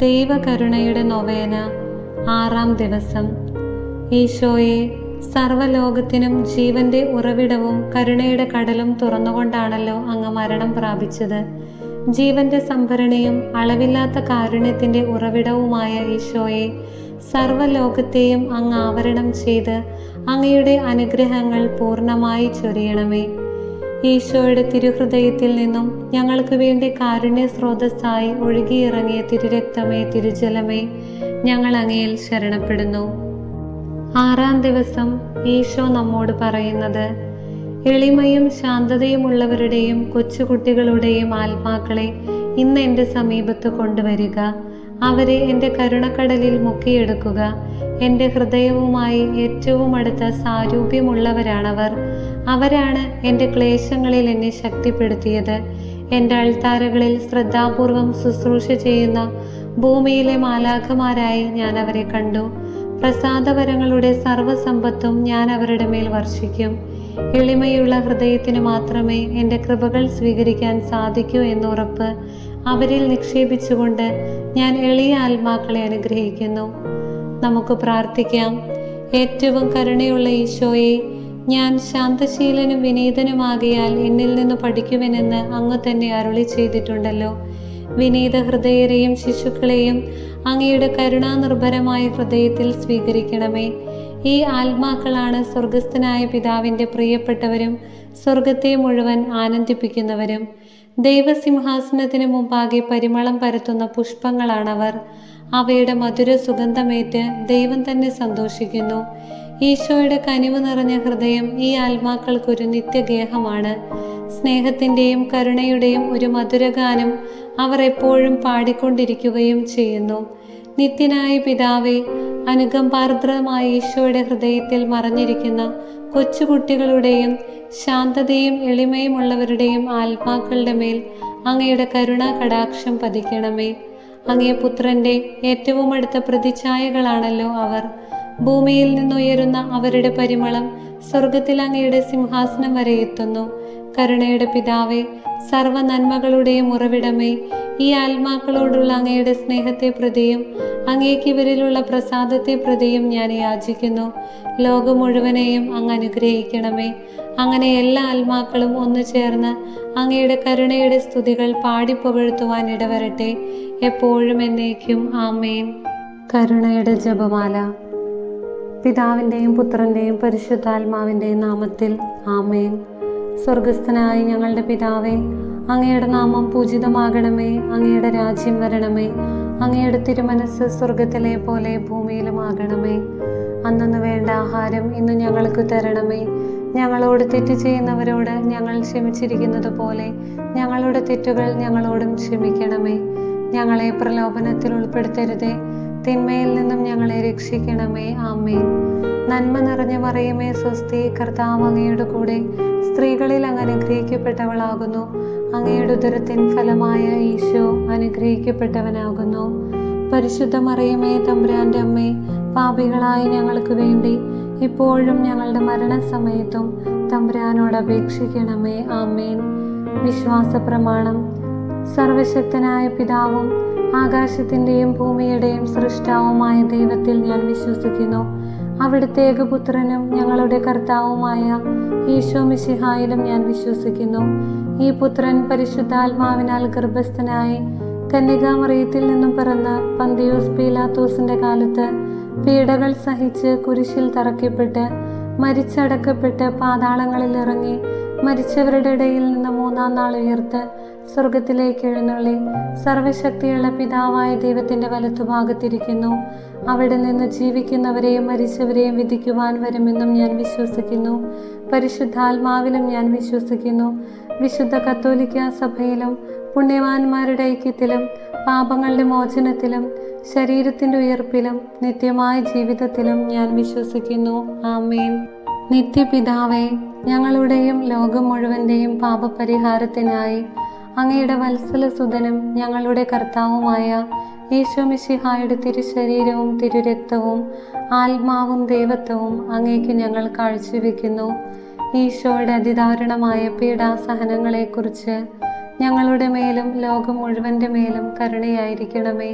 ദൈവകരുണയുടെ നൊവേന. 6-ാം ദിവസം. ഈശോയെ, സർവ്വലോകത്തിനും ജീവന്റെ ഉറവിടവും കരുണയുടെ കടലും തുറന്നുകൊണ്ടാണല്ലോ അങ്ങ് മരണം പ്രാപിച്ചത്. ജീവന്റെ സംഭരണിയും അളവില്ലാത്ത കാരുണ്യത്തിന്റെ ഉറവിടവുമായ ഈശോയെ, സർവ്വലോകത്തെയും അങ്ങ് ആവരണം ചെയ്ത് അങ്ങയുടെ അനുഗ്രഹങ്ങൾ പൂർണ്ണമായി ചൊരിയണമേ. ഈശോയുടെ തിരുഹൃദയത്തിൽ നിന്നും ഞങ്ങൾക്ക് വേണ്ടി കാരുണ്യ സ്രോതസ്സായി ഒഴുകിയിറങ്ങിയ തിരുരക്തമേ, തിരുജലമേ, ഞങ്ങൾ അങ്ങയിൽ ശരണപ്പെടുന്നു. 6-ാം ദിവസം. ഈശോ നമ്മോട് പറയുന്നത്: എളിമയും ശാന്തതയുമുള്ളവരുടെയും കൊച്ചുകുട്ടികളുടെയും ആത്മാക്കളെ ഇന്ന് എൻ്റെ സമീപത്ത് കൊണ്ടുവരിക. അവരെ എൻ്റെ കരുണക്കടലിൽ മുക്കിയെടുക്കുക. എൻ്റെ ഹൃദയവുമായി ഏറ്റവും അടുത്ത സാരൂപ്യമുള്ളവരാണവർ. അവരാണ് എൻ്റെ ക്ലേശങ്ങളിൽ എന്നെ ശക്തിപ്പെടുത്തിയത്. എൻ്റെ അൾത്താരകളിൽ ശ്രദ്ധാപൂർവം ശുശ്രൂഷ ചെയ്യുന്ന ഭൂമിയിലെ മാലാഖമാരായി ഞാൻ അവരെ കണ്ടു. പ്രസാദവരങ്ങളുടെ സർവ്വസമ്പത്തും ഞാൻ അവരുടെ മേൽ വർഷിക്കും. എളിമയുള്ള ഹൃദയത്തിന് മാത്രമേ എൻ്റെ കൃപകൾ സ്വീകരിക്കാൻ സാധിക്കൂ എന്നുറപ്പ് അവരിൽ നിക്ഷേപിച്ചുകൊണ്ട് ഞാൻ എളിയ ആത്മാക്കളെ അനുഗ്രഹിക്കുന്നു. നമുക്ക് പ്രാർത്ഥിക്കാം. ഏറ്റവും കരുണയുള്ള ഈശോയെ, ഞാൻ ശാന്തശീലനും വിനീതനുമാകിയാൽ എന്നിൽ നിന്ന് പഠിക്കുമെന്ന് അങ്ങ് തന്നെ അരുളി ചെയ്തിട്ടുണ്ടല്ലോ. വിനീത ഹൃദയരെയും ശിശുക്കളെയും അങ്ങയുടെ കരുണാനിർഭരമായ ഹൃദയത്തിൽ സ്വീകരിക്കണമേ. ഈ ആത്മാക്കളാണ് സ്വർഗസ്ഥനായ പിതാവിൻ്റെ പ്രിയപ്പെട്ടവരും സ്വർഗത്തെ മുഴുവൻ ആനന്ദിപ്പിക്കുന്നവരും. ദൈവസിംഹാസനത്തിന് മുമ്പാകെ പരിമളം പരത്തുന്ന പുഷ്പങ്ങളാണവർ. അവയുടെ മധുര സുഗന്ധമേറ്റ് ദൈവം തന്നെ സന്തോഷിക്കുന്നു. ഈശോയുടെ കനിവ് നിറഞ്ഞ ഹൃദയം ഈ ആത്മാക്കൾക്കൊരു നിത്യഗേഹമാണ്. സ്നേഹത്തിൻ്റെയും കരുണയുടെയും ഒരു മധുരഗാനം അവർ എപ്പോഴും പാടിക്കൊണ്ടിരിക്കുകയും ചെയ്യുന്നു. നിത്യനായ പിതാവേ, അനുകമ്പാർദ്രമായ ഈശോയുടെ ഹൃദയത്തിൽ മറഞ്ഞിരിക്കുന്ന കൊച്ചുകുട്ടികളുടെയും ശാന്തതയും എളിമയും ഉള്ളവരുടെയും ആത്മാക്കളുടെ മേൽ അങ്ങയുടെ കരുണാ കടാക്ഷം പതിക്കണമേ. അങ്ങേ പുത്രൻ്റെ ഏറ്റവും അടുത്ത പ്രതിച്ഛായകളാണല്ലോ അവർ. ഭൂമിയിൽ നിന്നുയരുന്ന അവരുടെ പരിമളം സ്വർഗത്തിൽ അങ്ങയുടെ സിംഹാസനം വരെ എത്തുന്നു. കരുണയുടെ പിതാവേ, സർവ്വ നന്മകളുടെയും ഉറവിടമേ, ഈ ആത്മാക്കളോടുള്ള അങ്ങയുടെ സ്നേഹത്തെ പ്രതിയും അങ്ങേക്ക് ഇവരിലുള്ള പ്രസാദത്തെ പ്രതിയും ഞാൻ യാചിക്കുന്നു. ലോകം മുഴുവനെയും അങ്ങ് അനുഗ്രഹിക്കണമേ. അങ്ങനെ എല്ലാ ആത്മാക്കളും ഒന്നു ചേർന്ന് അങ്ങയുടെ കരുണയുടെ സ്തുതികൾ പാടിപ്പുകഴ്ത്തുവാൻ ഇടവരട്ടെ, എപ്പോഴും എന്നേക്കും. ആമേൻ. കരുണയുടെ ജപമാല. പിതാവിൻ്റെയും പുത്രൻ്റെയും പരിശുദ്ധാത്മാവിൻ്റെയും നാമത്തിൽ. ആമേൻ. സ്വർഗസ്ഥനായ ഞങ്ങളുടെ പിതാവേ, അങ്ങയുടെ നാമം പൂജിതമാകണമേ. അങ്ങയുടെ രാജ്യം വരണമേ. അങ്ങയുടെ തിരുമനസ്സ് സ്വർഗത്തിലെ പോലെ ഭൂമിയിലുമാകണമേ. അന്നന്ന് വേണ്ട ആഹാരം ഇന്ന് ഞങ്ങൾക്ക് തരണമേ. ഞങ്ങളോട് തെറ്റ് ചെയ്യുന്നവരോട് ഞങ്ങൾ ക്ഷമിച്ചിരിക്കുന്നത് പോലെ ഞങ്ങളുടെ തെറ്റുകൾ ഞങ്ങളോടും ക്ഷമിക്കണമേ. ഞങ്ങളെ പ്രലോഭനത്തിൽ ഉൾപ്പെടുത്തരുതേ, തിന്മയിൽ നിന്നും ഞങ്ങളെ രക്ഷിക്കണമേ. ആമേൻ. നന്മ നിറഞ്ഞ മറിയമേ, സ്വസ്തി, കർത്താവ് അങ്ങയുടെ കൂടെ സ്ത്രീകളിൽ അങ്ങ് അനുഗ്രഹിക്കപ്പെട്ടവളാകുന്നു. അങ്ങയുടെ ഉദരത്തിൻ ഫലമായ ഈശോ അനുഗ്രഹിക്കപ്പെട്ടവനാകുന്നു. പരിശുദ്ധ മറിയമേ, തമ്പുരാൻ്റെ അമ്മേ, പാപികളായ ഞങ്ങൾക്ക് വേണ്ടി ഇപ്പോഴും ഞങ്ങളുടെ മരണസമയത്തും തമ്പുരാനോട് അപേക്ഷിക്കണമേ. ആമേൻ. വിശ്വാസ പ്രമാണം. സർവശക്തനായ പിതാവും ആകാശത്തിൻ്റെയും ഭൂമിയുടെയും സൃഷ്ടാവുമായ ദൈവത്തിൽ ഞാൻ വിശ്വസിക്കുന്നു. അവിടുത്തെ ഏകപുത്രനും ഞങ്ങളുടെ കർത്താവുമായ ഈശോ മിശിഹായിലും ഞാൻ വിശ്വസിക്കുന്നു. ഈ പുത്രൻ പരിശുദ്ധാത്മാവിനാൽ ഗർഭസ്ഥനായി കന്യകാമറിയത്തിൽ നിന്നും പിറന്ന് പന്തിയോസ് പീലാത്തോസിന്റെ കാലത്ത് പീഡകൾ സഹിച്ച് കുരിശിൽ തറയ്ക്കപ്പെട്ട് മരിച്ചടക്കപ്പെട്ട് പാതാളങ്ങളിൽ ഇറങ്ങി മരിച്ചവരുടെ ഇടയിൽ നിന്ന് 3-ാം നാൾ ഉയർത്ത് സ്വർഗത്തിലേക്ക് എഴുന്നള്ളി സർവശക്തിയുള്ള പിതാവായ ദൈവത്തിന്റെ വലത്തുഭാഗത്തിരിക്കുന്നു. അവിടെ നിന്ന് ജീവിക്കുന്നവരെയും മരിച്ചവരെയും വിധിക്കുവാൻ വരുമെന്നും ഞാൻ വിശ്വസിക്കുന്നു. പരിശുദ്ധാത്മാവിലും ഞാൻ വിശ്വസിക്കുന്നു. വിശുദ്ധ കത്തോലിക്ക സഭയിലും പുണ്യവാന്മാരുടെ ഐക്യത്തിലും പാപങ്ങളുടെ മോചനത്തിലും ശരീരത്തിന്റെ ഉയർപ്പിലും നിത്യമായ ജീവിതത്തിലും ഞാൻ വിശ്വസിക്കുന്നു. ആമേൻ. നിത്യപിതാവേ, ഞങ്ങളുടെയും ലോകം മുഴുവൻ്റെയും പാപപരിഹാരത്തിനായി അങ്ങയുടെ വത്സലസുതനും ഞങ്ങളുടെ കർത്താവുമായ ഈശോ മിശിഹായുടെ തിരുശരീരവും തിരുരക്തവും ആത്മാവും ദൈവത്വവും അങ്ങേക്ക് ഞങ്ങൾ കാഴ്ചവെക്കുന്നു. ഈശോയുടെ അതിദാരുണമായ പീഡാസഹനങ്ങളെക്കുറിച്ച് ഞങ്ങളുടെ മേലും ലോകം മുഴുവൻ്റെ മേലും കരുണയായിരിക്കണമേ.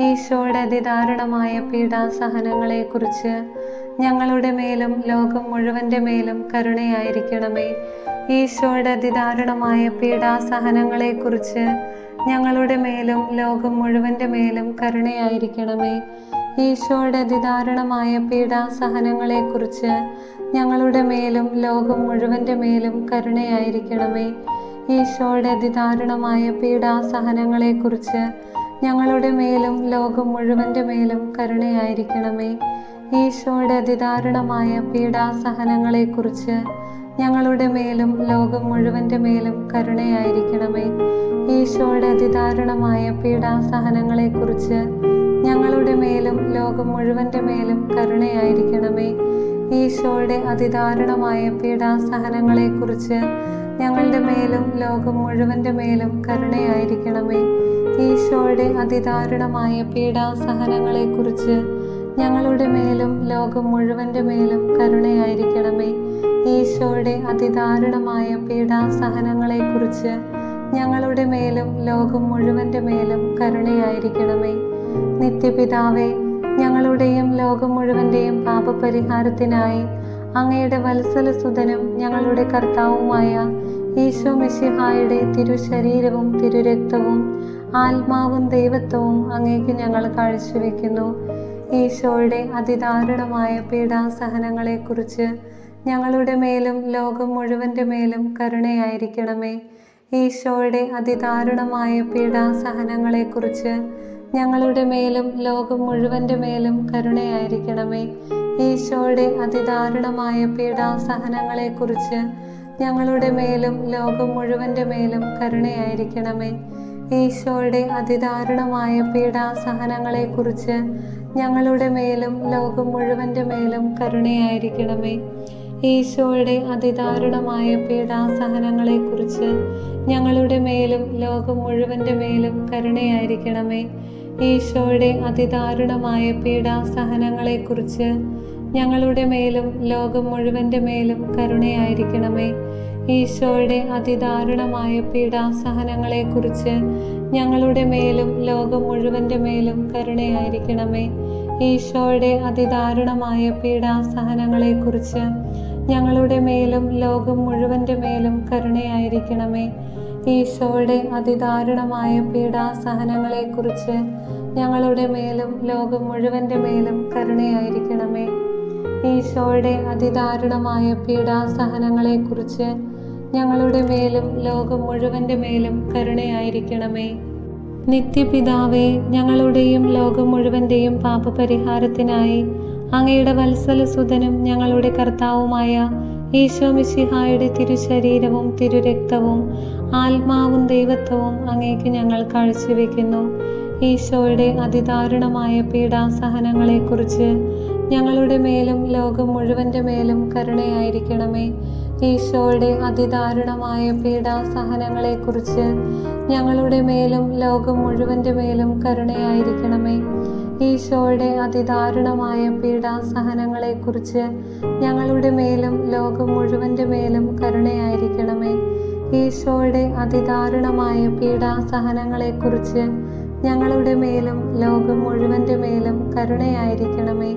ഈശോയുടെ അതിദാരുണമായ പീഡാസഹനങ്ങളെക്കുറിച്ച് ഞങ്ങളുടെ മേലും ലോകം മുഴുവൻ്റെ മേലും കരുണയായിരിക്കണമേ. ഈശോയുടെ അതിദാരുണമായ പീഡാസഹനങ്ങളെക്കുറിച്ച് ഞങ്ങളുടെ മേലും ലോകം മുഴുവൻ്റെ മേലും കരുണയായിരിക്കണമേ. ഈശോയുടെ അതിദാരുണമായ പീഡാസഹനങ്ങളെക്കുറിച്ച് ഞങ്ങളുടെ മേലും ലോകം മുഴുവൻ്റെ മേലും കരുണയായിരിക്കണമേ. ഈശോയുടെ അതിദാരുണമായ പീഡാസഹനങ്ങളെക്കുറിച്ച് ഞങ്ങളുടെ മേലും ലോകം മുഴുവൻ്റെ മേലും കരുണയായിരിക്കണമേ. ഈശോയുടെ അതിദാരുണമായ പീഡാസഹനങ്ങളെക്കുറിച്ച് ഞങ്ങളുടെ മേലും ലോകം മുഴുവൻ്റെ മേലും കരുണയായിരിക്കണമേ. ഈശോയുടെ അതിദാരുണമായ പീഡാസഹനങ്ങളെക്കുറിച്ച് ഞങ്ങളുടെ മേലും ലോകം മുഴുവൻ്റെ മേലും കരുണയായിരിക്കണമേ. ഈശോയുടെ അതിദാരുണമായ പീഡാസഹനങ്ങളെക്കുറിച്ച് ഞങ്ങളുടെ മേലും ലോകം മുഴുവൻ്റെ മേലും കരുണയായിരിക്കണമേ. ഈശോയുടെ അതിദാരുണമായ പീഡാസഹനങ്ങളെക്കുറിച്ച് ഞങ്ങളുടെ മേലും ലോകം മുഴുവൻ്റെ മേലും കരുണയായിരിക്കണമേ. ഈശോയുടെ അതിദാരുണമായ പീഡാസഹനങ്ങളെക്കുറിച്ച് ഞങ്ങളുടെ മേലും ലോകം മുഴുവൻ്റെ മേലും കരുണയായിരിക്കണമേ. നിത്യപിതാവേ, ഞങ്ങളുടെയും ലോകം മുഴുവൻ്റെയും പാപപരിഹാരത്തിനായി അങ്ങയുടെ വത്സലസുതനും ഞങ്ങളുടെ കർത്താവുമായ ഈശോ മിശിഹായുടെ തിരുശരീരവും തിരുരക്തവും ആത്മാവും ദൈവത്വവും അങ്ങേക്ക് ഞങ്ങൾ കാഴ്ചവെക്കുന്നു. ഈശോയുടെ അതിദാരുണമായ പീഡാസഹനങ്ങളെക്കുറിച്ച് ഞങ്ങളുടെ മേലും ലോകം മുഴുവൻ്റെ മേലും കരുണയായിരിക്കണമേ. ഈശോയുടെ അതിദാരുണമായ പീഡാസഹനങ്ങളെക്കുറിച്ച് ഞങ്ങളുടെ മേലും ലോകം മുഴുവൻ്റെ മേലും കരുണയായിരിക്കണമേ. ഈശോയുടെ അതിദാരുണമായ പീഡാസഹനങ്ങളെക്കുറിച്ച് ഞങ്ങളുടെ മേലും ലോകം മുഴുവൻ്റെ മേലും കരുണയായിരിക്കണമേ. ഈശോയുടെ അതിദാരുണമായ പീഡാസഹനങ്ങളെക്കുറിച്ച് ഞങ്ങളുടെ മേലും ലോകം മുഴുവൻ്റെ മേലും കരുണയായിരിക്കണമേ. ഈശോയുടെ അതിദാരുണമായ പീഡാസഹനങ്ങളെക്കുറിച്ച് ഞങ്ങളുടെ മേലും ലോകം മുഴുവൻ്റെ മേലും കരുണയായിരിക്കണമേ. ഈശോയുടെ അതിദാരുണമായ പീഡാസഹനങ്ങളെക്കുറിച്ച് ഞങ്ങളുടെ മേലും ലോകം മുഴുവൻ്റെ മേലും കരുണയായിരിക്കണമേ. ഈശോയുടെ അതിദാരുണമായ പീഡാസഹനങ്ങളെക്കുറിച്ച് ഞങ്ങളുടെ മേലും ലോകം മുഴുവൻ്റെ മേലും കരുണയായിരിക്കണമേ. ഈശോയുടെ അതിദാരുണമായ പീഡാസഹനങ്ങളെക്കുറിച്ച് ഞങ്ങളുടെ മേലും ലോകം മുഴുവൻ്റെ മേലും കരുണയായിരിക്കണമേ. ഈശോയുടെ അതിദാരുണമായ പീഡാസഹനങ്ങളെക്കുറിച്ച് ഞങ്ങളുടെ മേലും ലോകം മുഴുവൻ്റെ മേലും കരുണയായിരിക്കണമേ. ഈശോയുടെ അതിദാരുണമായ പീഡാസഹനങ്ങളെക്കുറിച്ച് ഞങ്ങളുടെ മേലും ലോകം മുഴുവൻ്റെ മേലും കരുണയായിരിക്കണമേ. നിത്യപിതാവേ, ഞങ്ങളുടെയും ലോകം മുഴുവൻ്റെയും പാപപരിഹാരത്തിനായി അങ്ങയുടെ വത്സലസുതനും ഞങ്ങളുടെ കർത്താവുമായ ഈശോ മിശിഹായുടെ തിരുശരീരവും തിരുരക്തവും ആത്മാവും ദൈവത്വവും അങ്ങേക്ക് ഞങ്ങൾ കാഴ്ചവെക്കുന്നു. ഈശോയുടെ അതിദാരുണമായ പീഡാസഹനങ്ങളെക്കുറിച്ച് ഞങ്ങളുടെ മേലും ലോകം മുഴുവൻ്റെ മേലും കരുണയായിരിക്കണമേ. ഈശോയുടെ അതിദാരുണമായ പീഡാസഹനങ്ങളെക്കുറിച്ച് ഞങ്ങളുടെ മേലും ലോകം മുഴുവൻ്റെ മേലും കരുണയായിരിക്കണമേ. ഈശോയുടെ അതിദാരുണമായ പീഡാസഹനങ്ങളെക്കുറിച്ച് ഞങ്ങളുടെ മേലും ലോകം മുഴുവൻ്റെ മേലും കരുണയായിരിക്കണമേ. ഈശോയുടെ അതിദാരുണമായ പീഡാസഹനങ്ങളെക്കുറിച്ച് ഞങ്ങളുടെ മേലും ലോകം മുഴുവൻ്റെ മേലും കരുണയായിരിക്കണമേ.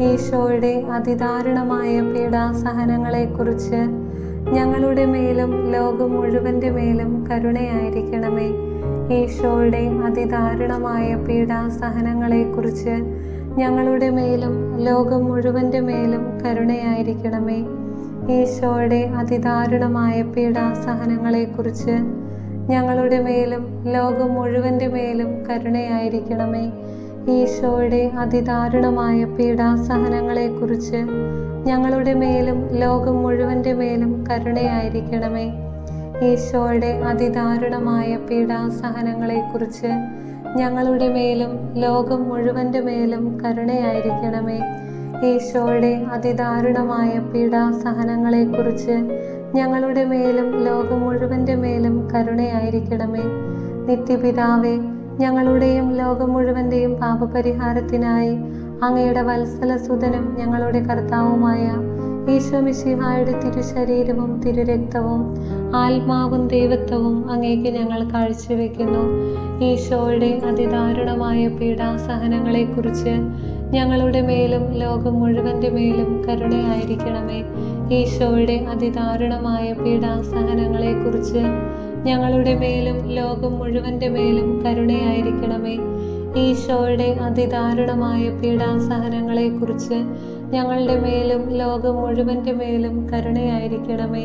ഈശോയുടെ അതിദാരുണമായ പീഡാസഹനങ്ങളെക്കുറിച്ച് ഞങ്ങളുടെ മേലും ലോകം മുഴുവൻ്റെ മേലും കരുണയായിരിക്കണമേ. ഈശോയുടെ അതിദാരുണമായ പീഡാസഹനങ്ങളെക്കുറിച്ച് ഞങ്ങളുടെ മേലും ലോകം മുഴുവൻ്റെ മേലും കരുണയായിരിക്കണമേ. ഈശോയുടെ അതിദാരുണമായ പീഡാസഹനങ്ങളെക്കുറിച്ച് ഞങ്ങളുടെ മേലും ലോകം മുഴുവൻ്റെ മേലും കരുണയായിരിക്കണമേ. ഈശോയുടെ അതിദാരുണമായ പീഡാസഹനങ്ങളെക്കുറിച്ച് ഞങ്ങളുടെ മേലും ലോകം മുഴുവൻ്റെ മേലും കരുണയായിരിക്കണമേ. ഈശോയുടെ അതിദാരുണമായ പീഡാസഹനങ്ങളെക്കുറിച്ച് ഞങ്ങളുടെ മേലും ലോകം മുഴുവൻ്റെ മേലും കരുണയായിരിക്കണമേ. ഈശോയുടെ അതിദാരുണമായ പീഡാസഹനങ്ങളെക്കുറിച്ച് ഞങ്ങളുടെ മേലും ലോകം മുഴുവൻ്റെ മേലും കരുണയായിരിക്കണമേ. നിത്യപിതാവേ, ഞങ്ങളുടെയും ലോകം മുഴുവൻ്റെയും പാപപരിഹാരത്തിനായി അങ്ങയുടെ വത്സലസുതനും ഞങ്ങളുടെ കർത്താവുമായ ഈശോ മിശിഹായുടെ തിരുശരീരവും തിരുരക്തവും ആത്മാവും ദൈവത്വവും അങ്ങേക്ക് ഞങ്ങൾ കാഴ്ചവെക്കുന്നു. ഈശോയുടെ അതിദാരുണമായ പീഡാസഹനങ്ങളെക്കുറിച്ച് ഞങ്ങളുടെ മേലും ലോകം മുഴുവൻ്റെ മേലും കരുണയായിരിക്കണമേ. ഈശോയുടെ അതിദാരുണമായ പീഡാസഹനങ്ങളെക്കുറിച്ച് ഞങ്ങളുടെ മേലും ലോകം മുഴുവൻ്റെ മേലും കരുണയായിരിക്കണമേ. ഈശോയുടെ അതിദാരുണമായ പീഡാസഹനങ്ങളെക്കുറിച്ച് ഞങ്ങളുടെ മേലും ലോകം മുഴുവൻ്റെ മേലും കരുണയായിരിക്കണമേ.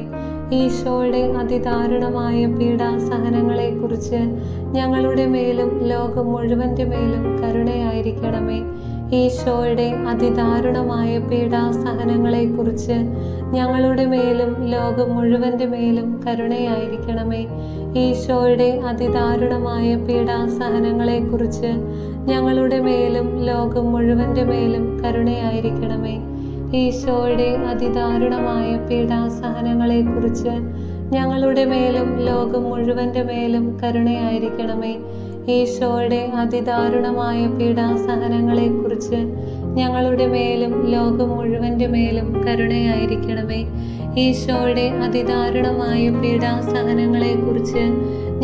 ഈശോയുടെ അതിദാരുണമായ പീഡാസഹനങ്ങളെക്കുറിച്ച് ഞങ്ങളുടെ മേലും ലോകം മുഴുവൻ്റെ മേലും കരുണയായിരിക്കണമേ. ഈശോയുടെ അതിദാരുണമായ പീഡാസഹനങ്ങളെക്കുറിച്ച് ഞങ്ങളുടെ മേലും ലോകം മുഴുവൻ്റെ മേലും കരുണയായിരിക്കണമേ. ഈശോയുടെ അതിദാരുണമായ പീഡാസഹനങ്ങളെക്കുറിച്ച് ഞങ്ങളുടെ മേലും ലോകം മുഴുവൻ്റെ മേലും കരുണയായിരിക്കണമേ. ഈശോയുടെ അതിദാരുണമായ പീഡാസഹനങ്ങളെക്കുറിച്ച് ഞങ്ങളുടെ മേലും ലോകം മുഴുവൻ്റെ മേലും കരുണയായിരിക്കണമേ. ഈശോയുടെ അതിദാരുണമായ പീഡാസഹനങ്ങളെക്കുറിച്ച് ഞങ്ങളുടെ മേലും ലോകം മുഴുവൻ്റെ മേലും കരുണയായിരിക്കണമേ. ഈശോയുടെ അതിദാരുണമായ പീഡാസഹനങ്ങളെക്കുറിച്ച്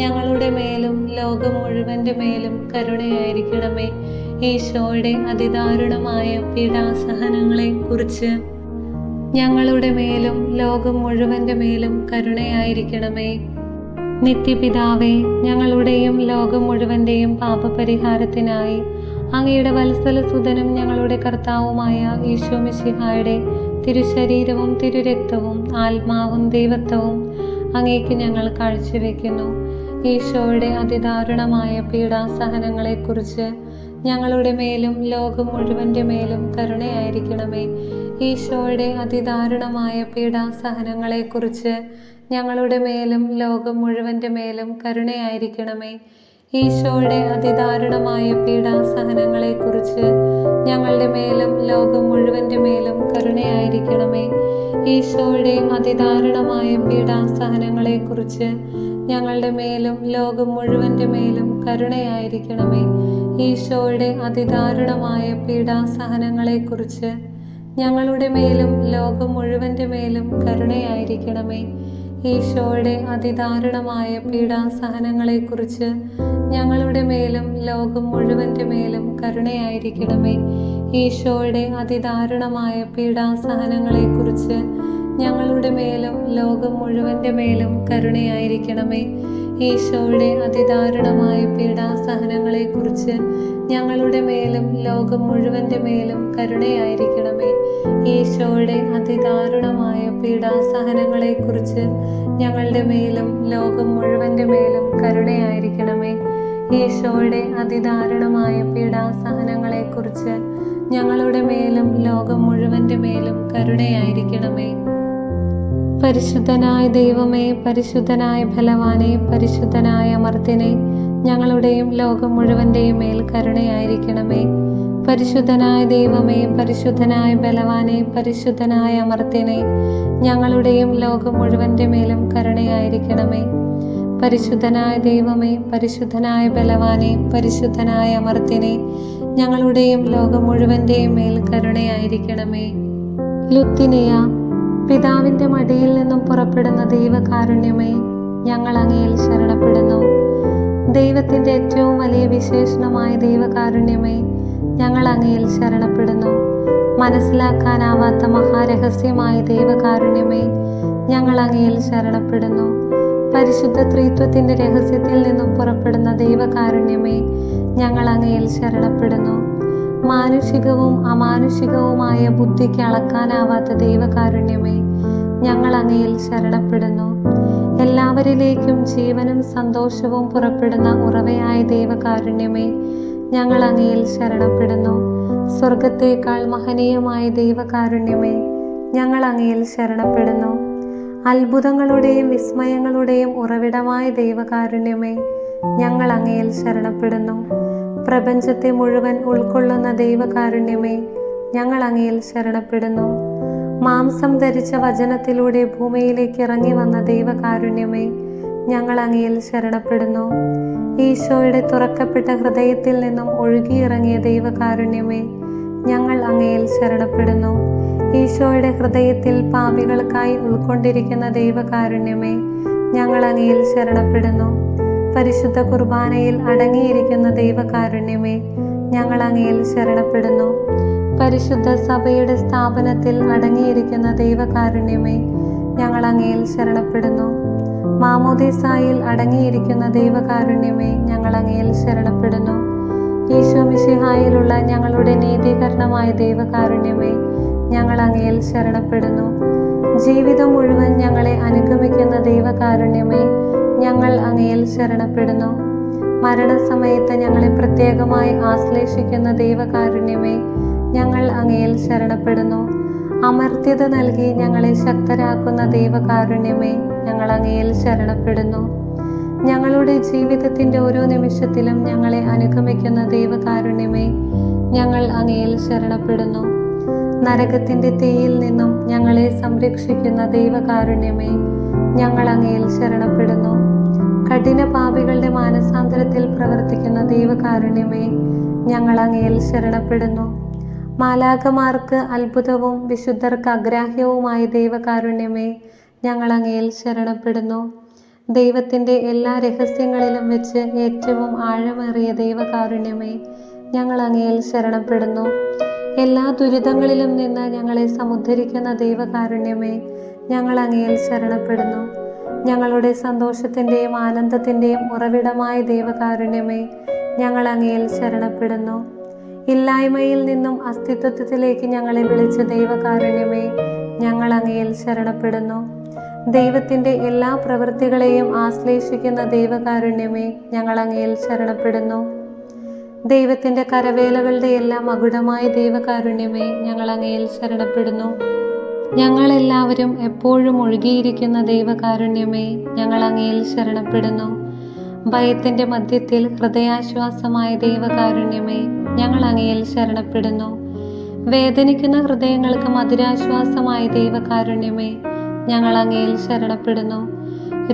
ഞങ്ങളുടെ മേലും ലോകം മുഴുവൻ്റെ മേലും കരുണയായിരിക്കണമേ. ഈശോയുടെ അതിദാരുണമായ പീഡാസഹനങ്ങളെക്കുറിച്ച് ഞങ്ങളുടെ മേലും ലോകം മുഴുവൻ്റെ മേലും കരുണയായിരിക്കണമേ. നിത്യപിതാവേ, ഞങ്ങളുടെയും ലോകം മുഴുവൻ്റെയും പാപപരിഹാരത്തിനായി അങ്ങയുടെ വത്സലസുതനും ഞങ്ങളുടെ കർത്താവുമായ ഈശോ മിശിഹായുടെ തിരുശരീരവും തിരുരക്തവും ആത്മാവും ദൈവത്വവും അങ്ങേക്ക് ഞങ്ങൾ കാഴ്ചവെക്കുന്നു. ഈശോയുടെ അതിദാരുണമായ പീഡാസഹനങ്ങളെക്കുറിച്ച് ഞങ്ങളുടെ മേലും ലോകം മുഴുവൻ്റെ മേലും കരുണയായിരിക്കണമേ. ഈശോയുടെ അതിദാരുണമായ പീഡാസഹനങ്ങളെക്കുറിച്ച് ഞങ്ങളുടെ മേലും ലോകം മുഴുവൻ്റെ മേലും കരുണയായിരിക്കണമേ. ഈശോയുടെ അതിദാരുണമായ പീഡാസഹനങ്ങളെക്കുറിച്ച് ഞങ്ങളുടെ മേലും ലോകം മുഴുവൻ്റെ മേലും കരുണയായിരിക്കണമേ. ഈശോയുടെ അതിദാരുണമായ പീഡാസഹനങ്ങളെക്കുറിച്ച് ഞങ്ങളുടെ മേലും ലോകം മുഴുവൻ്റെ മേലും കരുണയായിരിക്കണമേ. ഈശോയുടെ അതിദാരുണമായ പീഡാസഹനങ്ങളെക്കുറിച്ച് ഞങ്ങളുടെ മേലും ലോകം മുഴുവൻ്റെ മേലും കരുണയായിരിക്കണമേ. ഈശോയുടെ അതിദാരുണമായ പീഡാസഹനങ്ങളെക്കുറിച്ച് ഞങ്ങളുടെ മേലും ലോകം മുഴുവൻ്റെ മേലും കരുണയായിരിക്കണമേ. ഈശോയുടെ അതിദാരുണമായ പീഡാസഹനങ്ങളെക്കുറിച്ച് ഞങ്ങളുടെ മേലും ലോകം മുഴുവൻ്റെ മേലും കരുണയായിരിക്കണമേ. ഈശോയുടെ അതിദാരുണമായ പീഡാസഹനങ്ങളെക്കുറിച്ച് ഞങ്ങളുടെ മേലും ലോകം മുഴുവൻ്റെ മേലും കരുണയായിരിക്കണമേ. ഈശോയുടെ അതിദാരുണമായ പീഡാസഹനങ്ങളെക്കുറിച്ച് ഞങ്ങളുടെ മേലും ലോകം മുഴുവൻ്റെ മേലും കരുണയായിരിക്കണമേ. ഈശോയുടെ അതിദാരുണമായ പീഡാസഹനങ്ങളെക്കുറിച്ച് ഞങ്ങളുടെ മേലും ലോകം മുഴുവൻ്റെ മേലും കരുണയായിരിക്കണമേ. പരിശുദ്ധനായ ദൈവമേ, പരിശുദ്ധനായ ബലവാനെ, പരിശുദ്ധനായ അമർത്യനെ, ഞങ്ങളുടെയും ലോകം മുഴുവൻ്റെയും മേൽ കരുണയായിരിക്കണമേ. പരിശുദ്ധനായ ദൈവമേ, പരിശുദ്ധനായ ബലവാനെ, പരിശുദ്ധനായ അമർത്യനെ, ഞങ്ങളുടെയും ലോകം മുഴുവൻ്റെ മേലും കരുണയായിരിക്കണമേ. പരിശുദ്ധനായ ദൈവമേ, പരിശുദ്ധനായ ബലവാനെ, പരിശുദ്ധനായ അമർത്യനെ, ഞങ്ങളുടെയും ലോകം മുഴുവൻ്റെയും മേൽ കരുണയായിരിക്കണമേ. ലുത്തിനിയ, പിതാവിൻ്റെ മടിയിൽ നിന്നും പുറപ്പെടുന്ന ദൈവകാരുണ്യമേ, ഞങ്ങൾ അങ്ങയിൽ ശരണപ്പെടുന്നു. ദൈവത്തിൻ്റെ ഏറ്റവും വലിയ വിശേഷണമായ ദൈവകാരുണ്യമേ, ഞങ്ങൾ അങ്ങയിൽ ശരണപ്പെടുന്നു. മനസ്സിലാക്കാനാവാത്ത മഹാരഹസ്യമായ ദൈവകാരുണ്യമേ, ഞങ്ങൾ അങ്ങയിൽ ശരണപ്പെടുന്നു. പരിശുദ്ധ ത്രിത്വത്തിൻ്റെ രഹസ്യത്തിൽ നിന്നും പുറപ്പെടുന്ന ദൈവകാരുണ്യമേ, ഞങ്ങൾ അങ്ങയിൽ ശരണപ്പെടുന്നു. മാനുഷികവും അമാനുഷികവുമായ ബുദ്ധിക്ക് അളക്കാനാവാത്ത ദൈവകാരുണ്യമേ, ഞങ്ങൾ അങ്ങയിൽ ശരണപ്പെടുന്നു. എല്ലാവരിലേക്കും ജീവനും സന്തോഷവും പുറപ്പെടുന്ന ഉറവയായ ദൈവകാരുണ്യമേ, ഞങ്ങൾ അങ്ങയിൽ ശരണപ്പെടുന്നു. സ്വർഗത്തേക്കാൾ മഹനീയമായ ദൈവകാരുണ്യമേ, ഞങ്ങൾ അങ്ങയിൽ ശരണപ്പെടുന്നു. അത്ഭുതങ്ങളുടെയും വിസ്മയങ്ങളുടെയും ഉറവിടമായ ദൈവകാരുണ്യമേ, ഞങ്ങൾ അങ്ങയിൽ ശരണപ്പെടുന്നു. പ്രപഞ്ചത്തെ മുഴുവൻ ഉൾക്കൊള്ളുന്ന ദൈവകാരുണ്യമേ, ഞങ്ങൾ അങ്ങയിൽ ശരണപ്പെടുന്നു. മാംസം ധരിച്ച വചനത്തിലൂടെ ഭൂമിയിലേക്ക് ഇറങ്ങി വന്ന ദൈവകാരുണ്യമേ, ഞങ്ങൾ അങ്ങയിൽ ശരണപ്പെടുന്നു. ഈശോയുടെ തുറക്കപ്പെട്ട ഹൃദയത്തിൽ നിന്നും ഒഴുകിയിറങ്ങിയ ദൈവകാരുണ്യമേ, ഞങ്ങൾ അങ്ങയിൽ ശരണപ്പെടുന്നു. ഈശോയുടെ ഹൃദയത്തിൽ പാപികൾക്കായി ഉൾക്കൊണ്ടിരിക്കുന്ന ദൈവകാരുണ്യമേ, ഞങ്ങൾ അങ്ങയിൽ ശരണപ്പെടുന്നു. പരിശുദ്ധ കുർബാനയിൽ അടങ്ങിയിരിക്കുന്ന ദൈവകാരുണ്യമേ, ഞങ്ങൾ അങ്ങയിൽ ശരണപ്പെടുന്നു. പരിശുദ്ധ സഭയുടെ സ്ഥാപനത്തിൽ അടങ്ങിയിരിക്കുന്ന ദൈവകാരുണ്യമേ, ഞങ്ങൾ അങ്ങയിൽ ശരണപ്പെടുന്നു. മാമോദീസായിൽ അടങ്ങിയിരിക്കുന്ന ദൈവകാരുണ്യമേ, ഞങ്ങൾ അങ്ങയിൽ ശരണപ്പെടുന്നു. ഈശോ മിശിഹായിലുള്ള ഞങ്ങളുടെ നീതീകരണമായ ദൈവകാരുണ്യമേ, ഞങ്ങൾ അങ്ങയിൽ ശരണപ്പെടുന്നു. ജീവിതം മുഴുവൻ ഞങ്ങളെ അനുഗമിക്കുന്ന ദൈവകാരുണ്യമേ, ഞങ്ങൾ അങ്ങയിൽ ശരണപ്പെടുന്നു. മരണസമയത്ത് ഞങ്ങളെ പ്രത്യേകമായി ആശ്ലേഷിക്കുന്ന ദൈവകാരുണ്യമേ, ഞങ്ങൾ അങ്ങയിൽ ശരണപ്പെടുന്നു. അമർത്യത നൽകി ഞങ്ങളെ ശക്തരാക്കുന്ന ദൈവകാരുണ്യമേ, ഞങ്ങൾ അങ്ങയിൽ ശരണപ്പെടുന്നു. ഞങ്ങളുടെ ജീവിതത്തിൻ്റെ ഓരോ നിമിഷത്തിലും ഞങ്ങളെ അനുഗമിക്കുന്ന ദൈവകാരുണ്യമേ, ഞങ്ങൾ അങ്ങയിൽ ശരണപ്പെടുന്നു. നരകത്തിൻ്റെ തീയിൽ നിന്നും ഞങ്ങളെ സംരക്ഷിക്കുന്ന ദൈവകാരുണ്യമേ, ഞങ്ങൾ അങ്ങയിൽ ശരണപ്പെടുന്നു. കഠിന പാപികളുടെ മാനസാന്തരത്തിൽ പ്രവർത്തിക്കുന്ന ദൈവകാരുണ്യമേ, ഞങ്ങൾ അങ്ങയിൽ ശരണപ്പെടുന്നു. മാലാഖമാർക്ക് അത്ഭുതവും വിശുദ്ധർക്ക് അഗ്രാഹ്യവുമായ ദൈവകാരുണ്യമേ, ഞങ്ങൾ അങ്ങയിൽ ശരണപ്പെടുന്നു. ദൈവത്തിൻ്റെ എല്ലാ രഹസ്യങ്ങളിലും വെച്ച് ഏറ്റവും ആഴമേറിയ ദൈവകാരുണ്യമേ, ഞങ്ങൾ അങ്ങയിൽ ശരണപ്പെടുന്നു. എല്ലാ ദുരിതങ്ങളിലും നിന്ന് ഞങ്ങളെ സമുദ്ധരിക്കുന്ന ദൈവകാരുണ്യമേ, ഞങ്ങൾ അങ്ങയിൽ ശരണപ്പെടുന്നു. ഞങ്ങളുടെ സന്തോഷത്തിൻ്റെയും ആനന്ദത്തിൻ്റെയും ഉറവിടമായ ദൈവകാരുണ്യമേ, ഞങ്ങൾ അങ്ങയിൽ ശരണപ്പെടുന്നു. ഇല്ലായ്മയിൽ നിന്നും അസ്തിത്വത്തിലേക്ക് ഞങ്ങളെ വിളിച്ച ദൈവകാരുണ്യമേ, ഞങ്ങൾ അങ്ങയിൽ ശരണപ്പെടുന്നു. ദൈവത്തിൻ്റെ എല്ലാ പ്രവൃത്തികളെയും ആശ്ലേഷിക്കുന്ന ദൈവകാരുണ്യമേ, ഞങ്ങൾ അങ്ങയിൽ ശരണപ്പെടുന്നു. ദൈവത്തിൻ്റെ കരവേലകളുടെ എല്ലാം മകുടമായ ദൈവകാരുണ്യമേ, ഞങ്ങൾ അങ്ങയിൽ ശരണപ്പെടുന്നു. ഞങ്ങളെല്ലാവരും എപ്പോഴും ഒഴുകിയിരിക്കുന്ന ദൈവകാരുണ്യമേ, ഞങ്ങൾ അങ്ങയിൽ ശരണപ്പെടുന്നു. ഭയത്തിൻ്റെ മധ്യത്തിൽ ഹൃദയാശ്വാസമായ ദൈവകാരുണ്യമേ, ഞങ്ങൾ അങ്ങയിൽ ശരണപ്പെടുന്നു. വേദനിക്കുന്ന ഹൃദയങ്ങൾക്ക് മധുരാശ്വാസമായ ദൈവകാരുണ്യമേ, ഞങ്ങൾ അങ്ങയിൽ ശരണപ്പെടുന്നു.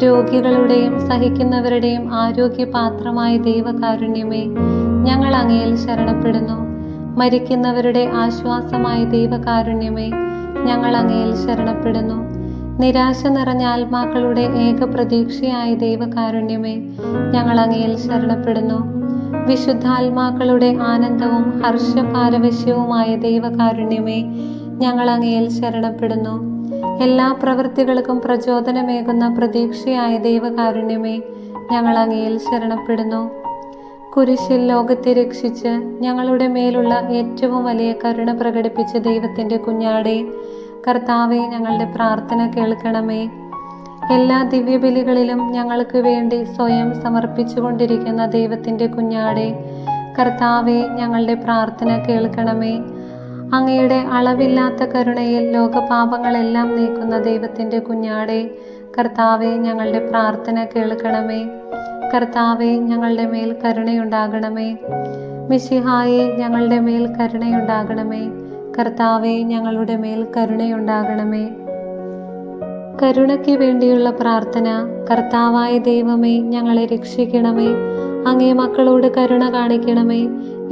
രോഗികളുടെയും സഹിക്കുന്നവരുടെയും ആരോഗ്യപാത്രമായ ദൈവകാരുണ്യമേ, ഞങ്ങൾ അങ്ങയിൽ ശരണപ്പെടുന്നു. മരിക്കുന്നവരുടെ ആശ്വാസമായ ദൈവകാരുണ്യമേ, ഞങ്ങൾ അങ്ങയിൽ ശരണപ്പെടുന്നു. നിരാശ നിറഞ്ഞ ആത്മാക്കളുടെ ഏകപ്രതീക്ഷയായ ദൈവകാരുണ്യമേ, ഞങ്ങൾ അങ്ങയിൽ ശരണപ്പെടുന്നു. വിശുദ്ധാത്മാക്കളുടെ ആനന്ദവും ഹർഷപാരവശ്യവുമായ ദൈവകാരുണ്യമേ, ഞങ്ങൾ അങ്ങയിൽ ശരണപ്പെടുന്നു. എല്ലാ പ്രവൃത്തികൾക്കും പ്രചോദനമേകുന്ന പ്രതീക്ഷയായ ദൈവകാരുണ്യമേ, ഞങ്ങൾ അങ്ങയിൽ ശരണപ്പെടുന്നു. കുരിശിൽ ലോകത്തെ രക്ഷിച്ച് ഞങ്ങളുടെ മേലുള്ള ഏറ്റവും വലിയ കരുണ പ്രകടിപ്പിച്ച ദൈവത്തിൻ്റെ കുഞ്ഞാടേ, കർത്താവേ, ഞങ്ങളുടെ പ്രാർത്ഥന കേൾക്കണമേ. എല്ലാ ദിവ്യബലികളിലും ഞങ്ങൾക്ക് വേണ്ടി സ്വയം സമർപ്പിച്ചുകൊണ്ടിരിക്കുന്ന ദൈവത്തിൻ്റെ കുഞ്ഞാടേ, കർത്താവേ, ഞങ്ങളുടെ പ്രാർത്ഥന കേൾക്കണമേ. അങ്ങയുടെ അളവില്ലാത്ത കരുണയിൽ ലോകപാപങ്ങളെല്ലാം നീക്കുന്ന ദൈവത്തിൻ്റെ കുഞ്ഞാടേ, കർത്താവേ, ഞങ്ങളുടെ പ്രാർത്ഥന കേൾക്കണമേ. കർത്താവേ, ഞങ്ങളുടെ മേൽ കരുണയുണ്ടാകണമേ. മിശിഹായേ, ഞങ്ങളുടെ മേൽ കരുണയുണ്ടാകണമേ. കർത്താവേ, ഞങ്ങളുടെ മേൽ കരുണയുണ്ടാകണമേ. കരുണയ്ക്ക് വേണ്ടിയുള്ള പ്രാർത്ഥന. കർത്താവായ ദൈവമേ, ഞങ്ങളെ രക്ഷിക്കണമേ. അങ്ങേ മക്കളോട് കരുണ കാണിക്കണമേ.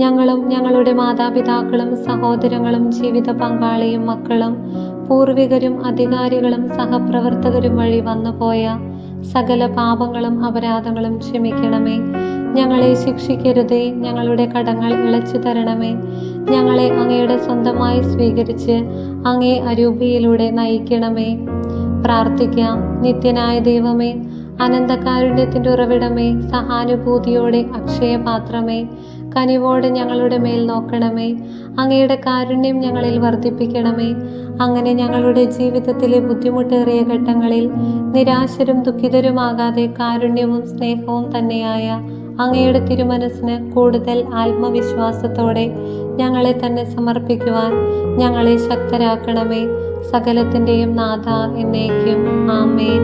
ഞങ്ങളും ഞങ്ങളുടെ മാതാപിതാക്കളും സഹോദരങ്ങളും ജീവിത പങ്കാളിയും മക്കളും പൂർവികരും അധികാരികളും സഹപ്രവർത്തകരും വഴി വന്നുപോയ സകല പാപങ്ങളും അപരാധങ്ങളും ക്ഷമിക്കണമേ. ഞങ്ങളെ ശിക്ഷിക്കരുതേ. ഞങ്ങളുടെ കടങ്ങൾ ഇളച്ചു തരണമേ. ഞങ്ങളെ അങ്ങയുടെ സ്വന്തമായി സ്വീകരിച്ച് അങ്ങേ അരൂപിയിലൂടെ നയിക്കണമേ. പ്രാർത്ഥിക്കാം. നിത്യനായ ദൈവമേ, അനന്തകാരുണ്യത്തിൻ്റെ ഉറവിടമേ, സഹാനുഭൂതിയോടെ അക്ഷയപാത്രമേ, കനിവോടെ ഞങ്ങളുടെ മേൽ നോക്കണമേ. അങ്ങയുടെ കാരുണ്യം ഞങ്ങളിൽ വർദ്ധിപ്പിക്കണമേ. അങ്ങനെ ഞങ്ങളുടെ ജീവിതത്തിലെ ബുദ്ധിമുട്ടേറിയ ഘട്ടങ്ങളിൽ നിരാശരും ദുഃഖിതരുമാകാതെ കാരുണ്യവും സ്നേഹവും തന്നെയായ അങ്ങയുടെ തിരുമനസ്സിന് കൂടുതൽ ആത്മവിശ്വാസത്തോടെ ഞങ്ങളെ തന്നെ സമർപ്പിക്കുവാൻ ഞങ്ങളെ ശക്തരാക്കണമേ. സകലത്തിൻ്റെയും നാഥ എന്നേക്കും. ആമേൻ.